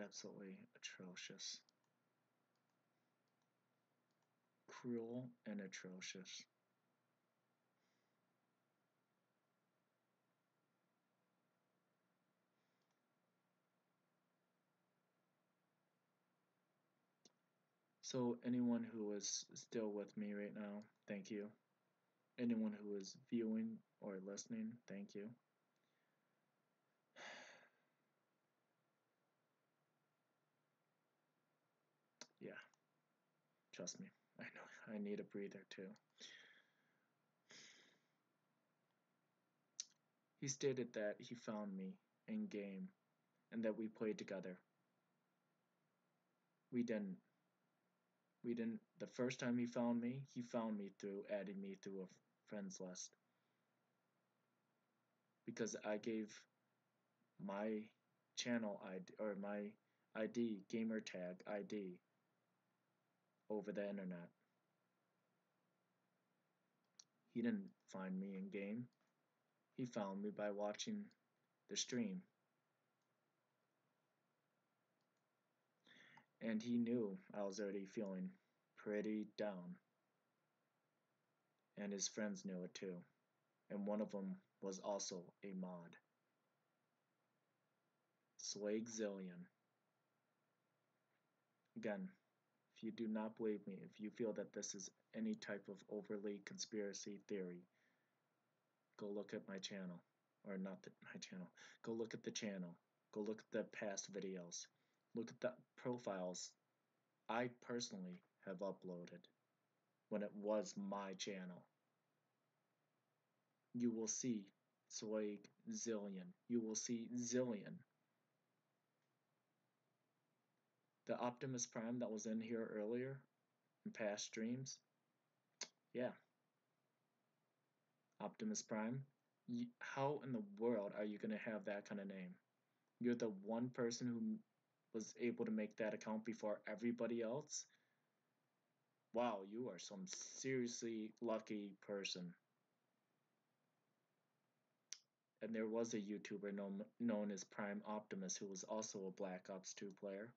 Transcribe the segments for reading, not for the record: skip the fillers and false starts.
Absolutely atrocious. Cruel and atrocious. So anyone who is still with me right now, thank you. Anyone who is viewing or listening, thank you. Yeah, trust me, I know I need a breather too. He stated that he found me in game and that we played together. We didn't. The first time he found me through adding me through a friends list. Because I gave my channel ID, or my ID, gamer tag ID, over the internet. He didn't find me in game. He found me by watching the stream. And he knew I was already feeling pretty down. And his friends knew it too. And one of them was also a mod. Swagzillion. Again, if you do not believe me, if you feel that this is any type of overly conspiracy theory, go look at my channel. Or not my channel. Go look at the channel. Go look at the past videos. Look at the profiles I personally have uploaded when it was my channel. You will see Swagzillion. You will see Zillion. The Optimus Prime that was in here earlier in past streams, yeah. Optimus Prime, how in the world are you going to have that kind of name? You're the one person who was able to make that account before everybody else? Wow, you are some seriously lucky person. And there was a YouTuber known as Prime Optimus who was also a Black Ops 2 player.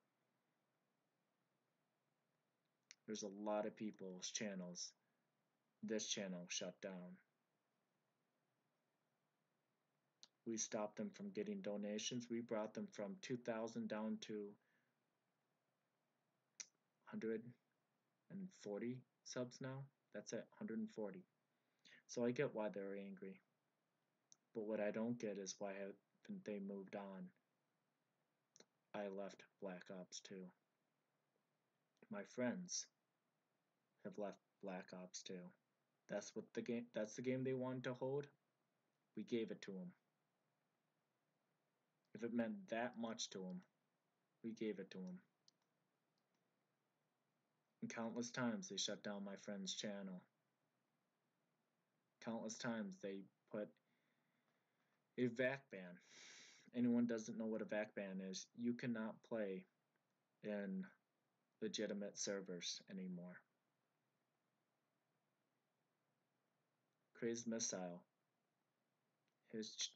There's a lot of people's channels. This channel shut down. We stopped them from getting donations. We brought them from 2,000 down to 140 subs now. That's it, 140. So I get why they're angry. But what I don't get is why haven't they moved on. I left Black Ops 2. My friends have left Black Ops 2. That's the game they wanted to hold. We gave it to them. If it meant that much to them, we gave it to them. And countless times they shut down my friend's channel. Countless times they put a VAC ban. Anyone doesn't know what a VAC ban is, you cannot play in legitimate servers anymore. Crazed Missile, his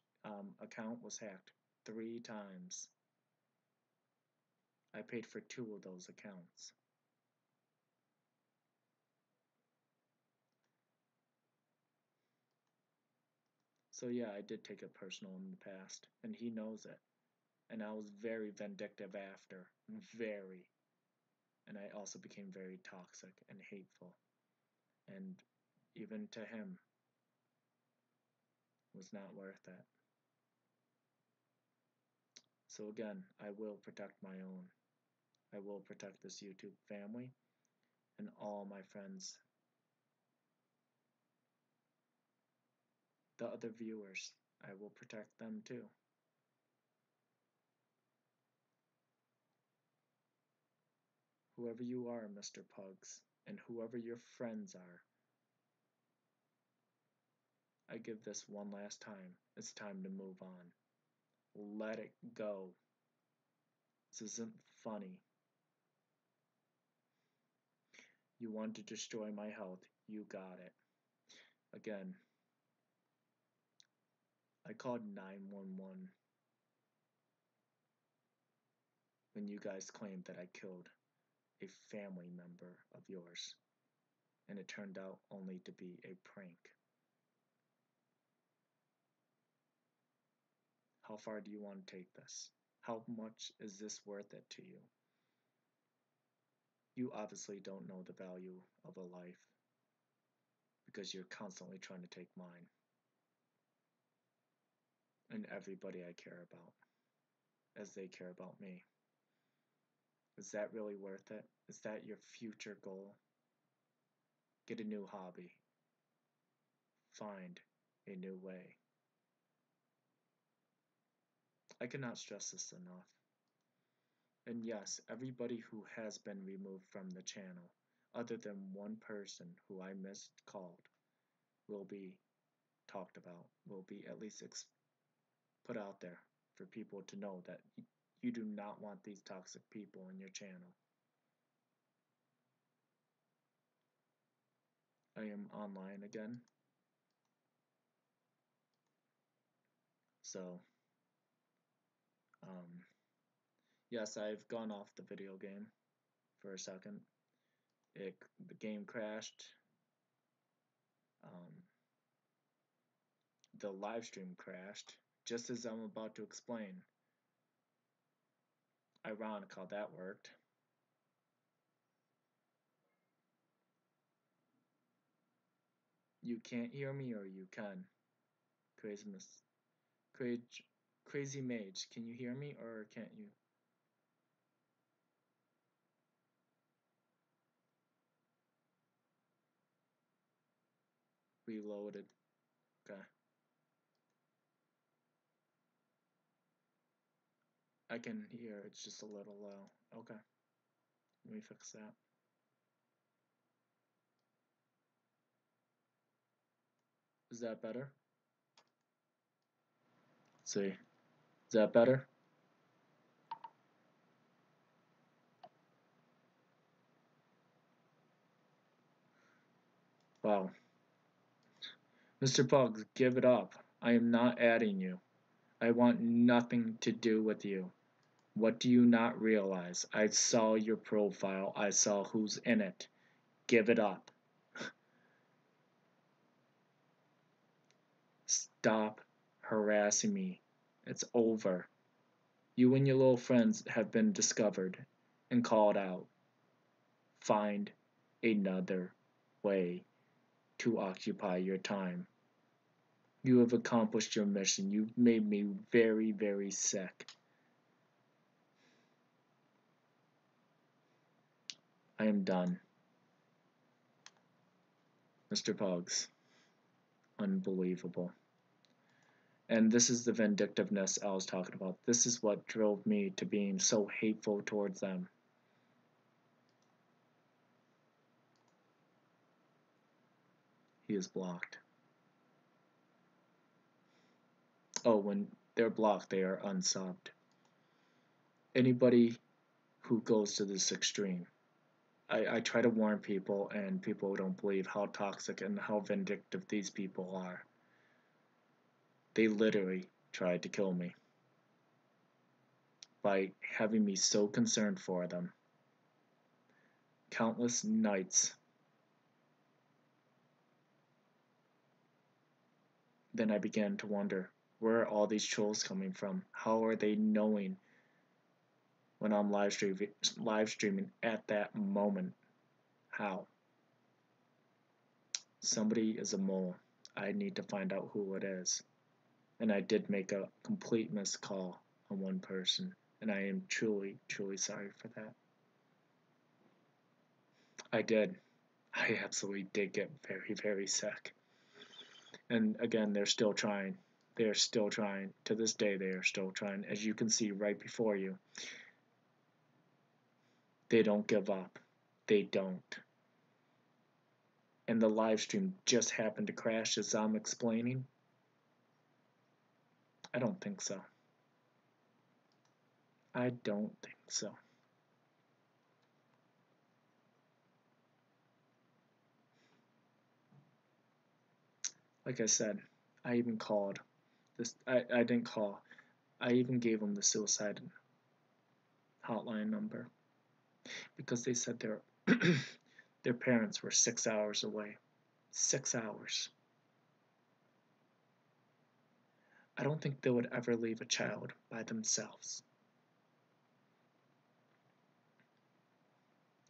account was hacked 3 times. I paid for 2 of those accounts. So yeah, I did take it personal in the past, and he knows it. And I was very vindictive after. Very. And I also became very toxic and hateful. And even to him, was not worth it. So again, I will protect my own. I will protect this YouTube family and all my friends. The other viewers, I will protect them too. Whoever you are, Mr. Pugs, and whoever your friends are, I give this one last time. It's time to move on. Let it go. This isn't funny. You want to destroy my health, you got it. Again, I called 911. when you guys claimed that I killed a family member of yours, and it turned out only to be a prank. How far do you want to take this? How much is this worth it to you? You obviously don't know the value of a life because you're constantly trying to take mine and everybody I care about as they care about me. Is that really worth it? Is that your future goal? Get a new hobby. Find a new way. I cannot stress this enough. And yes, everybody who has been removed from the channel, other than one person who I miscalled, will be talked about, will be at least put out there for people to know that you do not want these toxic people in your channel. I am online again. So, yes, I've gone off the video game for a second. The game crashed. The live stream crashed just as I'm about to explain. Ironic how that worked. You can't hear me, or you can? Crazy Mage, can you hear me or can't you? Reloaded. Okay. I can hear, it's just a little low. Okay. Let me fix that. Is that better? Let's see. Is that better? Wow. Mr. Bugs, give it up. I am not adding you. I want nothing to do with you. What do you not realize? I saw your profile. I saw who's in it. Give it up. Stop harassing me. It's over. You and your little friends have been discovered and called out. Find another way to occupy your time. You have accomplished your mission. You've made me very, very sick. I am done. Mr. Pugs. Unbelievable. And this is the vindictiveness I was talking about. This is what drove me to being so hateful towards them. He is blocked. Oh, when they're blocked, they are unsubbed. Anybody who goes to this extreme, I try to warn people, and people don't believe how toxic and how vindictive these people are. They literally tried to kill me by having me so concerned for them. Countless nights. Then I began to wonder, where are all these trolls coming from? How are they knowing when I'm live streaming at that moment? How? Somebody is a mole. I need to find out who it is. And I did make a complete missed call on one person, and I am truly, truly sorry for that. I did. I absolutely did get very, very sick. And again, they're still trying. They're still trying. To this day, they are still trying. As you can see right before you, they don't give up. They don't. And the live stream just happened to crash as I'm explaining? I don't think so. I don't think so. Like I said, I even called. I didn't call. I even gave them the suicide hotline number because they said their parents were 6 hours away. 6 hours. I don't think they would ever leave a child by themselves.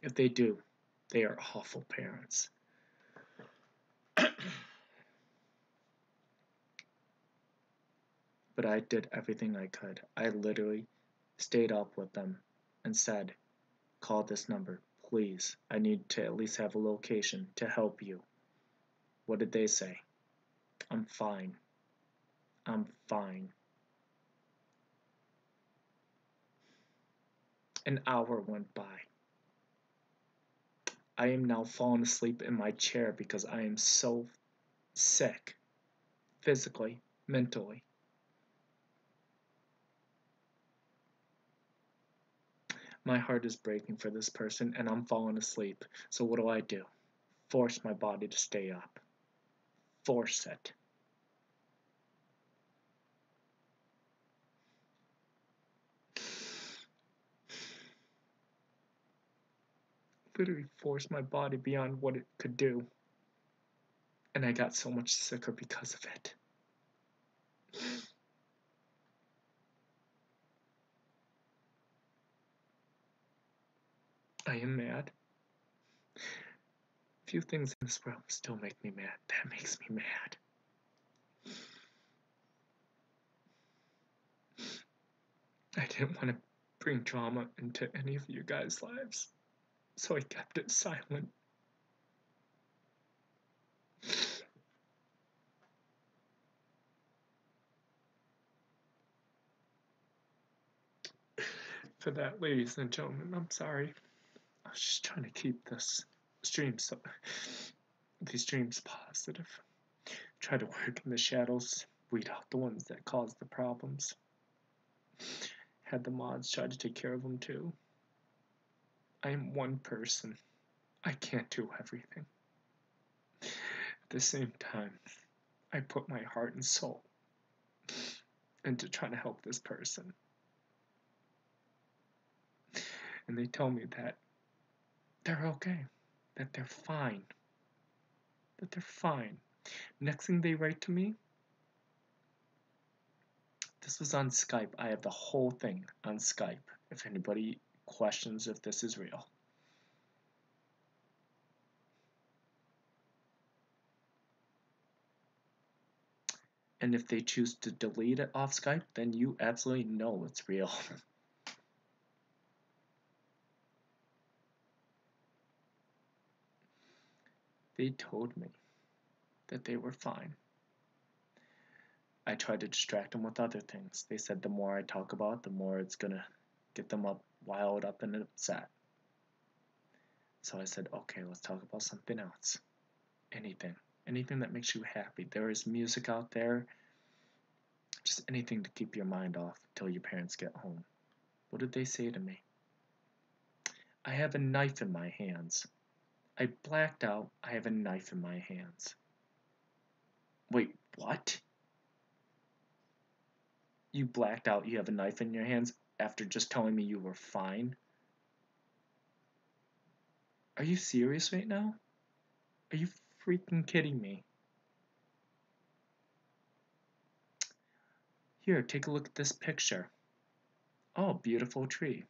If they do, they are awful parents. But I did everything I could. I literally stayed up with them and said, call this number, please. I need to at least have a location to help you. What did they say? I'm fine. I'm fine. An hour went by. I am now falling asleep in my chair because I am so sick, physically, mentally. My heart is breaking for this person and I'm falling asleep. So what do? Force my body to stay up. Force it. Literally force my body beyond what it could do. And I got so much sicker because of it. I am mad. Few things in this world still make me mad. That makes me mad. I didn't want to bring drama into any of you guys' lives, so I kept it silent. For that, ladies and gentlemen, I'm sorry. I was just trying to keep these streams positive. Try to work in the shadows, weed out the ones that cause the problems. Had the mods try to take care of them too. I am one person. I can't do everything. At the same time, I put my heart and soul into trying to help this person. And they tell me that they're okay, that they're fine, that they're fine. Next thing they write to me, this was on Skype. I have the whole thing on Skype if anybody questions if this is real. And if they choose to delete it off Skype, then you absolutely know it's real. They told me that they were fine. I tried to distract them with other things. They said the more I talk about it, the more it's gonna get them wild up and upset. So I said, okay, let's talk about something else. Anything that makes you happy. There is music out there. Just anything to keep your mind off till your parents get home. What did they say to me? I have a knife in my hands. I blacked out. I have a knife in my hands. Wait, what? You blacked out, you have a knife in your hands after just telling me you were fine? Are you serious right now? Are you freaking kidding me? Here, take a look at this picture. Oh, beautiful tree.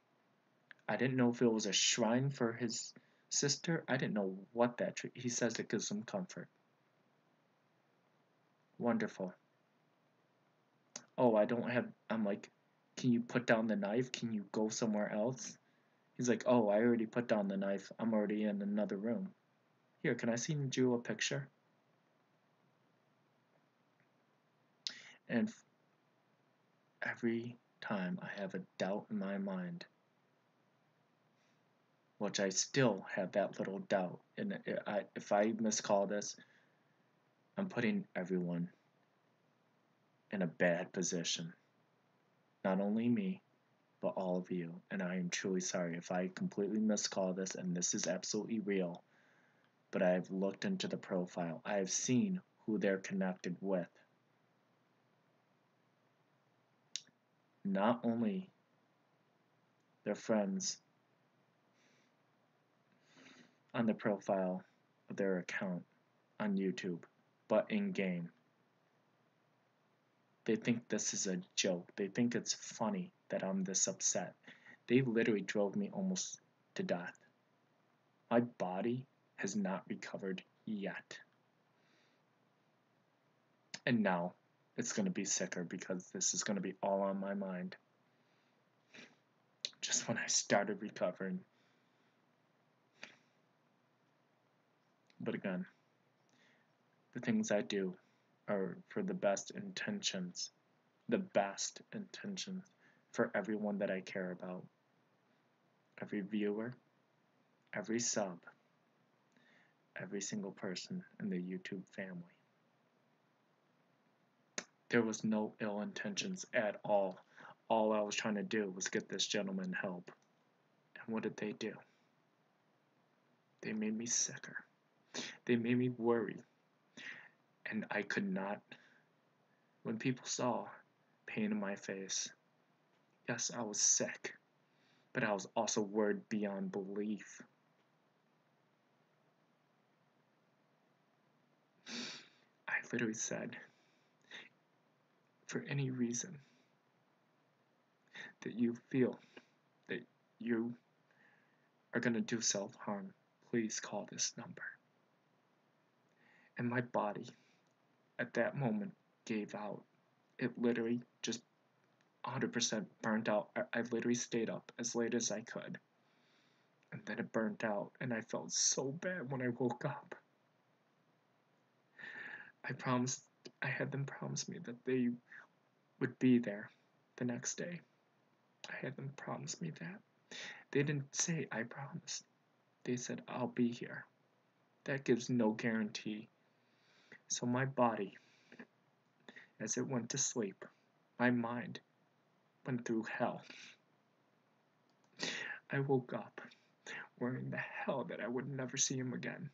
I didn't know if it was a shrine for his sister. I didn't know what that tree. He says it gives him comfort. Wonderful. Oh, I'm like, can you put down the knife? Can you go somewhere else? He's like, oh, I already put down the knife. I'm already in another room. Here, can I send you a picture? And every time I have a doubt in my mind, which I still have that little doubt, and if I miscall this, I'm putting everyone in a bad position. Not only me, but all of you. And I am truly sorry if I completely miscall this, and this is absolutely real. But I have looked into the profile. I have seen who they're connected with. Not only their friends on the profile of their account on YouTube, but in game. They think this is a joke. They think it's funny that I'm this upset. They literally drove me almost to death. My body has not recovered yet. And now it's going to be sicker because this is going to be all on my mind. Just when I started recovering. But again, the things I do are for the best intentions. The best intentions for everyone that I care about. Every viewer, every sub, every single person in the YouTube family. There was no ill intentions at all. All I was trying to do was get this gentleman help. And what did they do? They made me sicker. They made me worry. And I could not, when people saw pain in my face, yes, I was sick, but I was also worried beyond belief. I literally said, for any reason that you feel that you are going to do self-harm, please call this number. And my body, at that moment, gave out. It literally just 100% burnt out. I literally stayed up as late as I could. And then it burnt out, and I felt so bad when I woke up. I had them promise me that they would be there the next day. I had them promise me that. They didn't say I promised. They said I'll be here. That gives no guarantee. So my body, as it went to sleep, my mind went through hell. I woke up worrying the hell that I would never see him again.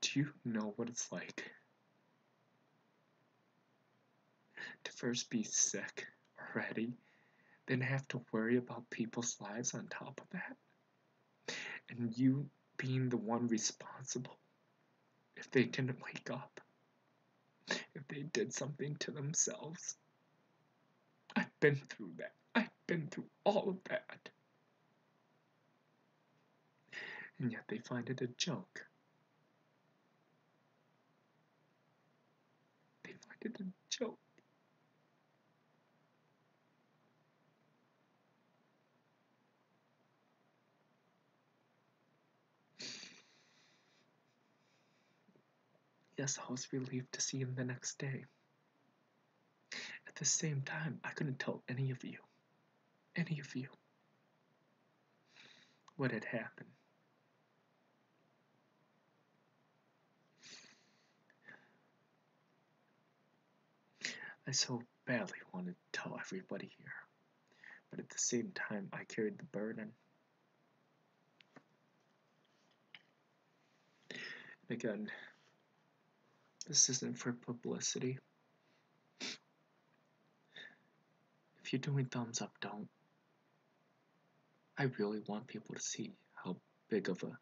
Do you know what it's like to first be sick already, then have to worry about people's lives on top of that? And you being the one responsible if they didn't wake up, if they did something to themselves. I've been through that. I've been through all of that. And yet they find it a joke. They find it a joke. Yes, I was relieved to see him the next day. At the same time, I couldn't tell any of you, what had happened. I so badly wanted to tell everybody here, but at the same time, I carried the burden. Again, this isn't for publicity. If you're doing thumbs up, don't. I really want people to see how big of a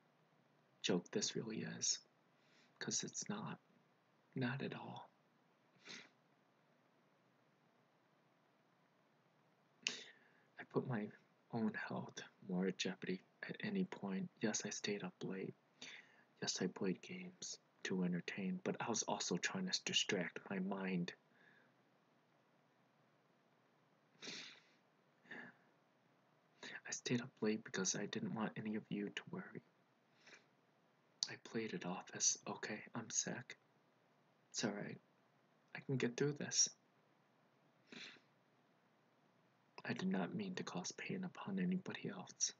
joke this really is, because it's not at all. I put my own health more at jeopardy at any point. Yes, I stayed up late. Yes, I played games to entertain, but I was also trying to distract my mind. I stayed up late because I didn't want any of you to worry. I played it off as, okay, I'm sick. It's alright. I can get through this. I did not mean to cause pain upon anybody else.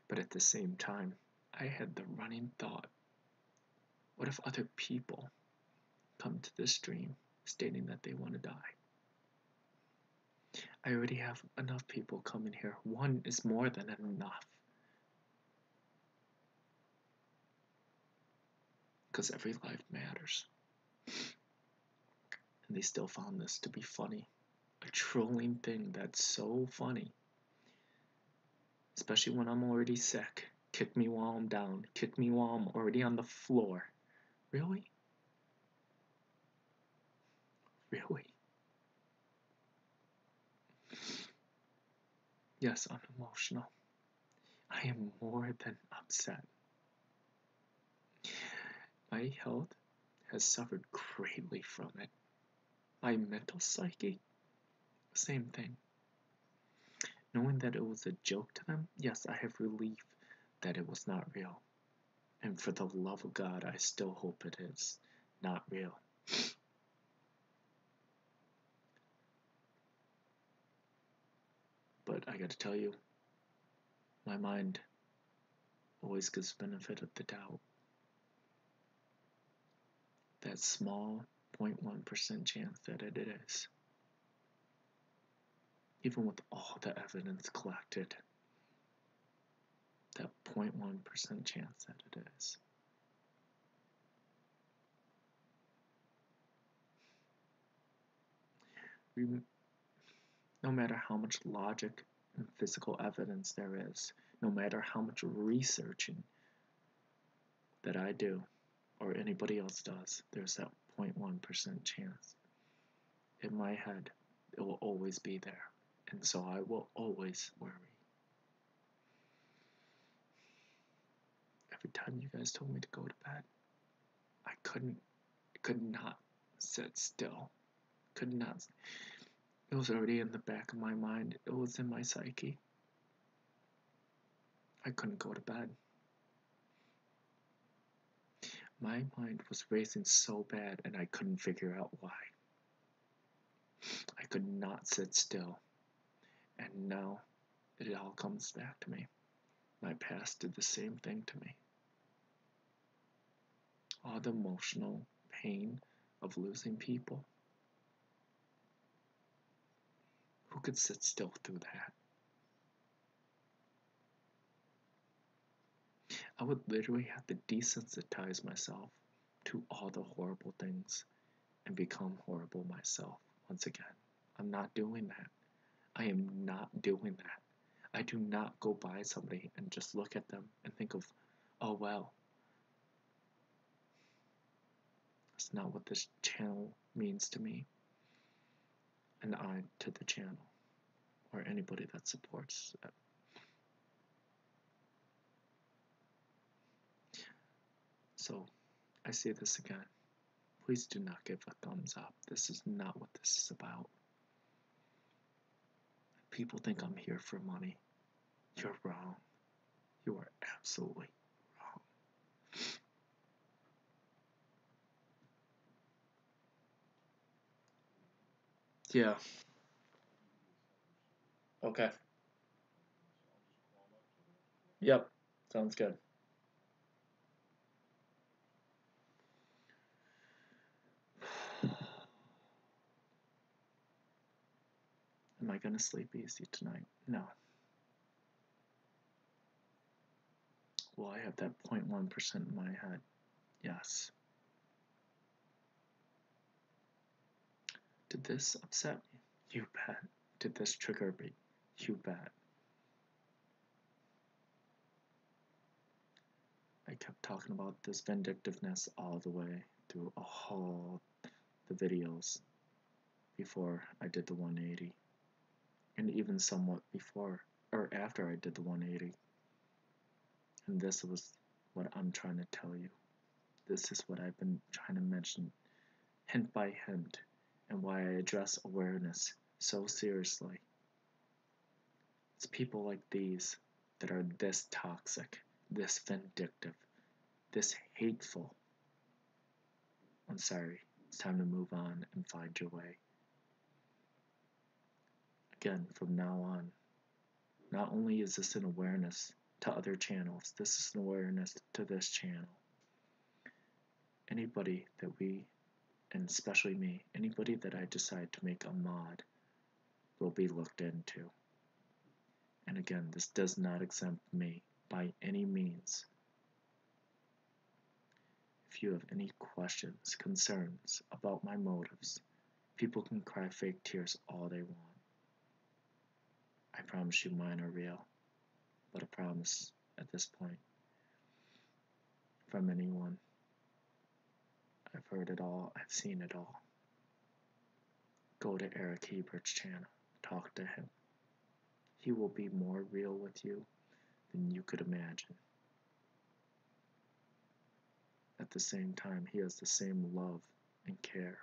But at the same time, I had the running thought, what if other people come to this stream stating that they want to die? I already have enough people coming here. One is more than enough because every life matters. And they still found this to be funny. A trolling thing that's so funny. Especially when I'm already sick. Kick me while I'm down. Kick me while I'm already on the floor. Really? Really? Yes, I'm emotional. I am more than upset. My health has suffered greatly from it. My mental psyche, same thing. Knowing that it was a joke to them, yes, I have relief that it was not real. And for the love of God, I still hope it is not real. But I gotta tell you, my mind always gives benefit of the doubt. That small 0.1% chance that it is. Even with all the evidence collected, that 0.1% chance that it is. No matter how much logic and physical evidence there is, no matter how much researching that I do or anybody else does, there's that 0.1% chance. In my head, it will always be there, and so I will always worry. Every time you guys told me to go to bed, I could not sit still. Could not. It was already in the back of my mind. It was in my psyche. I couldn't go to bed. My mind was racing so bad and I couldn't figure out why. I could not sit still. And now it all comes back to me. My past did the same thing to me. All the emotional pain of losing people. Who could sit still through that? I would literally have to desensitize myself to all the horrible things and become horrible myself once again. I'm not doing that. I am not doing that. I do not go by somebody and just look at them and think of, oh well. That's not what this channel means to me. And I to the channel. Or anybody that supports it. So, I say this again. Please do not give a thumbs up. This is not what this is about. People think I'm here for money. You're wrong. You are absolutely wrong. Yeah. Okay. Yep. Sounds good. Am I gonna sleep easy tonight? No. Well, I have that 0.1% in my head. Yes. Did this upset me? You bet. Did this trigger me? You bet. I kept talking about this vindictiveness all the way through all the videos before I did the 180. And even somewhat before or after I did the 180. And this was what I'm trying to tell you. This is what I've been trying to mention hint by hint, and why I address awareness so seriously. It's people like these that are this toxic, this vindictive, this hateful. I'm sorry, it's time to move on and find your way. Again, from now on, not only is this an awareness to other channels, this is an awareness to this channel. Anybody that we, and especially me, anybody that I decide to make a mod will be looked into. And again, this does not exempt me by any means. If you have any questions, concerns about my motives, people can cry fake tears all they want. I promise you mine are real, but a promise at this point from anyone. I've heard it all, I've seen it all. Go to Eric Hebert's channel, talk to him. He will be more real with you than you could imagine. At the same time, he has the same love and care.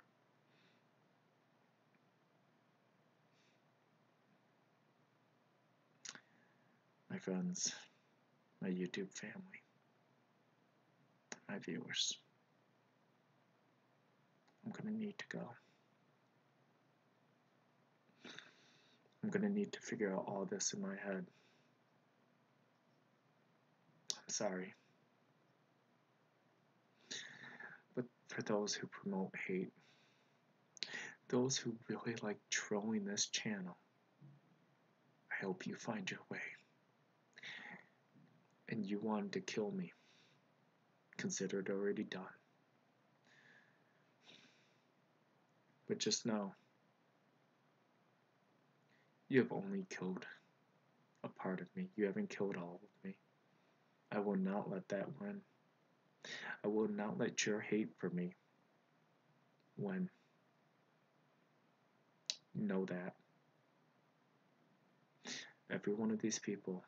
My friends, my YouTube family, my viewers, I'm gonna need to go. I'm gonna need to figure out all this in my head. I'm sorry. But for those who promote hate, those who really like trolling this channel, I hope you find your way. And you wanted to kill me. Consider it already done. But just know, you have only killed a part of me. You haven't killed all of me. I will not let that win. I will not let your hate for me win. Know that. Every one of these people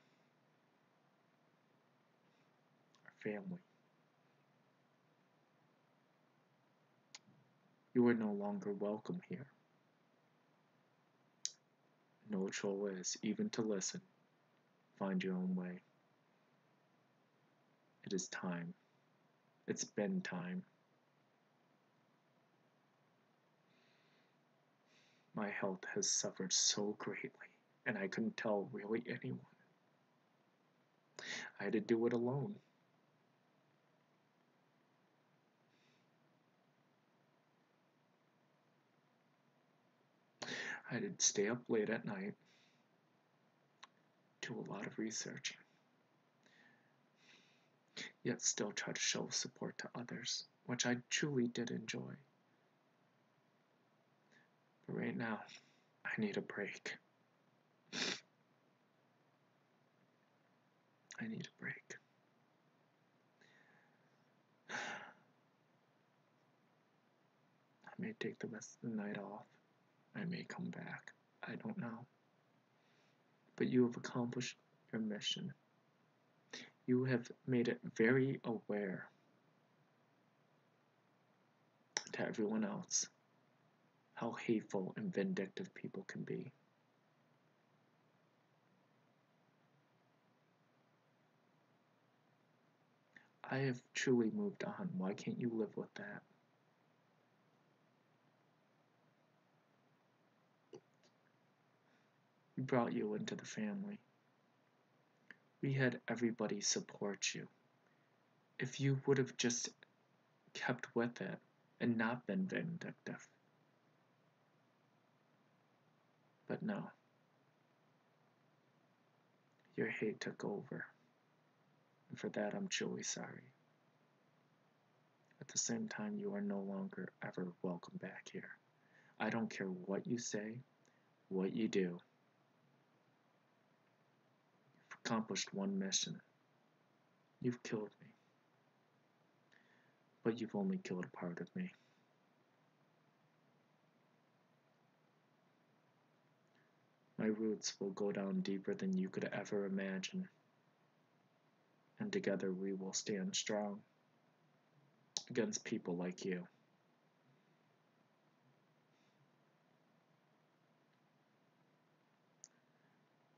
are family. You are no longer welcome here. No troll is, even to listen. Find your own way. It is time. It's been time. My health has suffered so greatly, and I couldn't tell really anyone. I had to do it alone. I had to stay up late at night, do a lot of researching, yet still try to show support to others, which I truly did enjoy. But right now, I need a break. I need a break. I may take the rest of the night off. I may come back. I don't know. But you have accomplished your mission. You have made it very aware to everyone else how hateful and vindictive people can be. I have truly moved on. Why can't you live with that? We brought you into the family. We had everybody support you. If you would have just kept with it and not been vindictive. But no. Your hate took over. And for that, I'm truly sorry. At the same time, you are no longer ever welcome back here. I don't care what you say, what you do. You've accomplished one mission. You've killed me. But you've only killed a part of me. My roots will go down deeper than you could ever imagine. And together we will stand strong against people like you.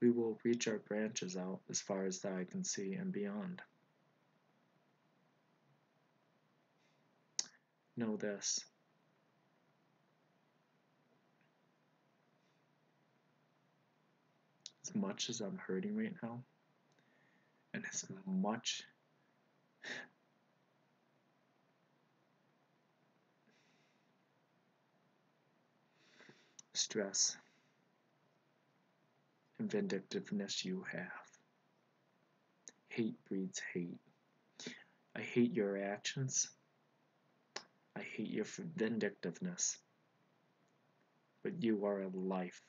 We will reach our branches out as far as the eye can see and beyond. Know this. As much as I'm hurting right now, and as much stress and vindictiveness you have, hate breeds hate. I hate your actions, I hate your vindictiveness. But you are a life.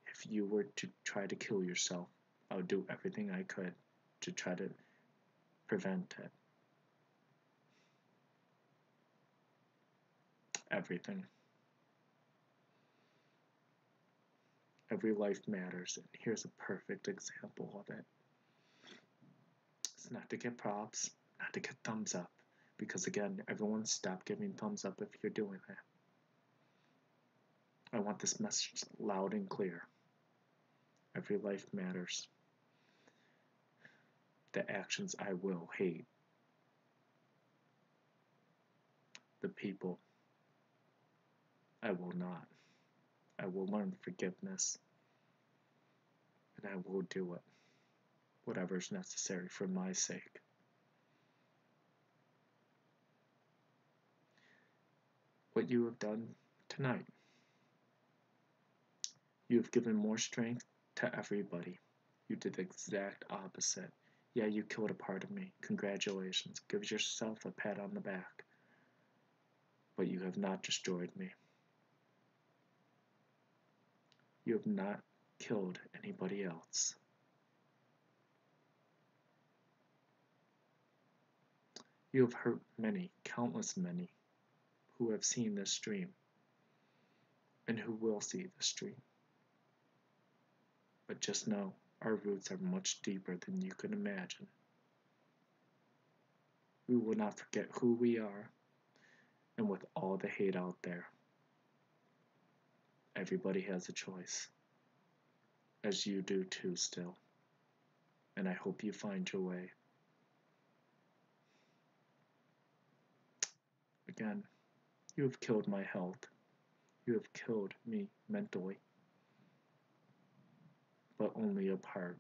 If you were to try to kill yourself, I would do everything I could to try to prevent it. Everything. Every life matters, and here's a perfect example of it. It's not to get props, not to get thumbs up, because again, everyone stop giving thumbs up if you're doing that. I want this message loud and clear. Every life matters. The actions I will hate. The people I will not. I will learn forgiveness. And I will do it. Whatever is necessary for my sake. What you have done tonight. You have given more strength to everybody. You did the exact opposite. Yeah, you killed a part of me. Congratulations. Give yourself a pat on the back. But you have not destroyed me. You have not killed anybody else. You have hurt many, countless many, who have seen this stream, and who will see this stream. But just know, our roots are much deeper than you can imagine. We will not forget who we are, and with all the hate out there, everybody has a choice, as you do too still, and I hope you find your way. Again, you have killed my health. You have killed me mentally, but only a part.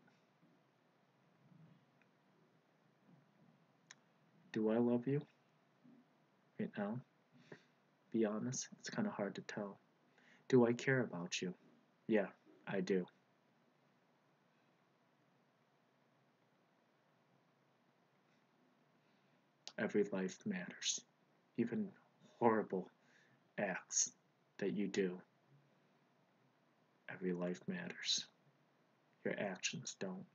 Do I love you? Right now? Be honest, it's kind of hard to tell. Do I care about you? Yeah, I do. Every life matters. Even horrible acts that you do. Every life matters. Your actions don't.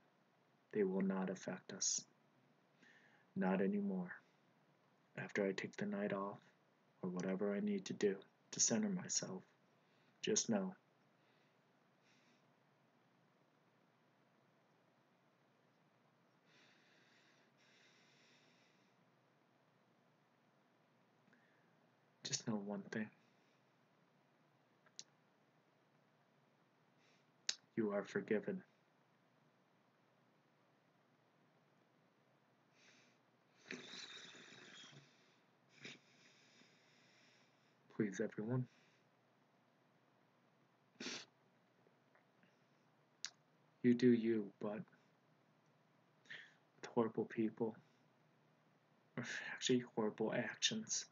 They will not affect us. Not anymore. After I take the night off, or whatever I need to do to center myself, just know. Just know one thing. You are forgiven. Please, everyone. You do you, but with horrible people, or actually horrible actions,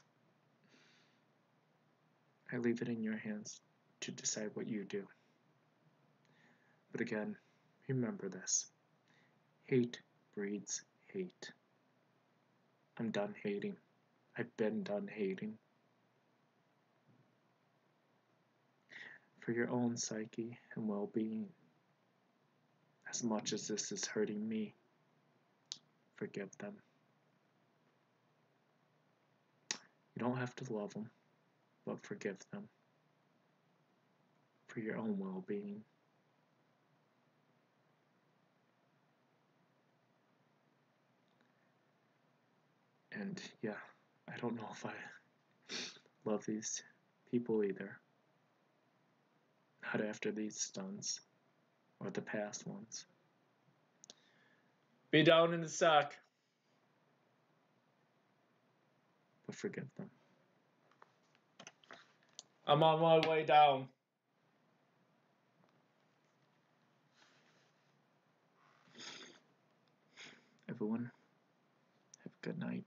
I leave it in your hands to decide what you do. But again, remember this. Hate breeds hate. I'm done hating. I've been done hating. For your own psyche and well-being, as much as this is hurting me, forgive them. You don't have to love them, but forgive them. For your own well-being. And yeah, I don't know if I love these people either. Not after these stunts, or the past ones. Be down in the sack. But forgive them. I'm on my way down. Everyone, have a good night.